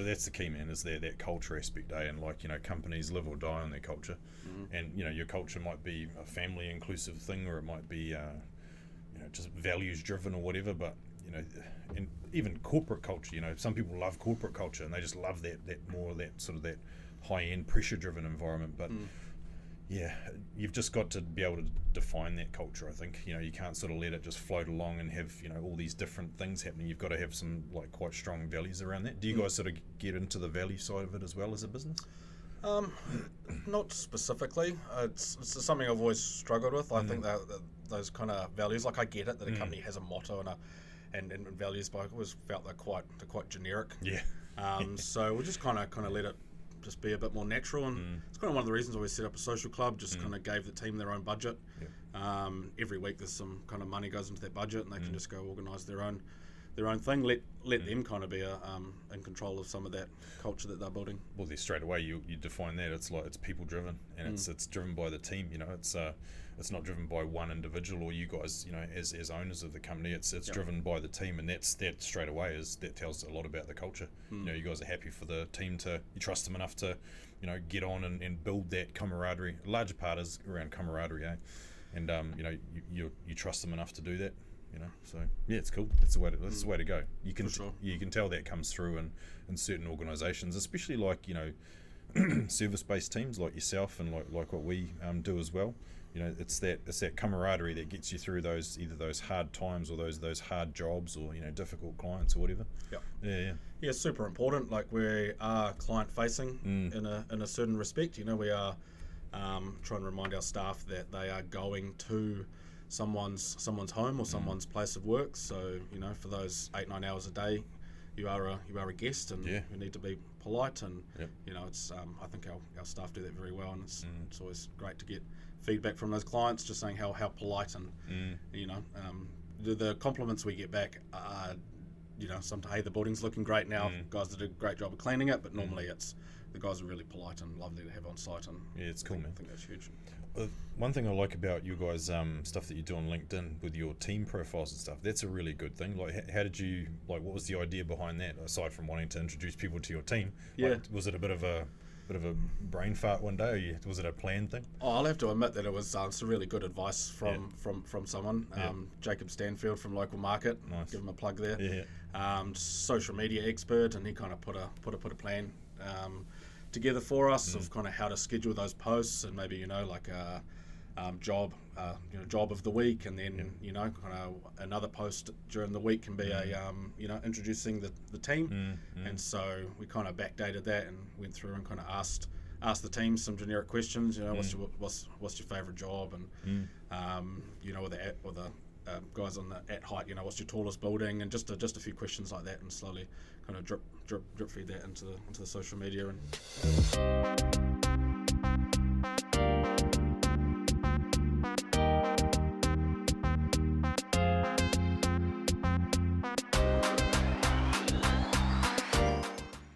that's the key, man. Is that culture aspect, and like companies live or die on their culture, and your culture might be a family inclusive thing, or it might be just values driven or whatever, but and even corporate culture, some people love corporate culture and they just love that sort of that high end pressure driven environment, but yeah, you've just got to be able to define that culture. I think you can't sort of let it just float along and have all these different things happening. You've got to have some like quite strong values around that. Do you guys sort of get into the value side of it as well as a business? Not specifically. It's something I've always struggled with. I think that those kind of values, like I get it that a company has a motto and values, but I always felt they're quite generic. Yeah. So we'll just kind of let it just be a bit more natural, and it's kind of one of the reasons why we set up a social club. Just kind of gave the team their own budget. Yep. Every week there's some kind of money goes into that budget, and they can just go organise their own thing. Let them kind of be in control of some of that culture that they're building. Well, there straight away you define that it's people driven, and it's driven by the team. It's not driven by one individual or you guys. As owners of the company, it's driven by the team, and that straight away that tells a lot about the culture. You guys are happy for the team you trust them enough to get on and build that camaraderie. A larger part is around camaraderie, and you trust them enough to do that. So yeah, it's cool. That's the way to go. You can tell that comes through in certain organisations, especially like service-based teams like yourself and like what we do as well. It's that camaraderie that gets you through those hard times or those hard jobs or difficult clients or whatever. Yeah, it's super important. Like we are client facing in a certain respect. We are trying to remind our staff that they are going to someone's home or someone's place of work. So for those 8-9 hours a day, you are a guest, and you need to be polite. And it's I think our staff do that very well, and it's always great to get feedback from those clients, just saying how polite and the compliments we get back are sometimes, hey, the building's looking great now, guys did a great job of cleaning it, but normally it's the guys are really polite and lovely to have on site, and it's cool, man. I think that's huge. One thing I like about you guys, stuff that you do on LinkedIn with your team profiles and stuff, that's a really good thing. Like, how did you what was the idea behind that, aside from wanting to introduce people to your team? Was it a bit of a brain fart one day, or was it a planned thing? I'll have to admit that it was some really good advice from someone, Jacob Stanfield from Local Market. Nice. Give him a plug there. Social media expert, and he kind of put a plan together for us of kind of how to schedule those posts, and maybe like a job of the week, and then kind of another post during the week can be a introducing the team. And so we kind of backdated that and went through and kind of asked the team some generic questions. What's your favorite job, and with the guys on the at height, what's your tallest building, and just a few questions like that, and slowly kind of drip feed that into the social media. And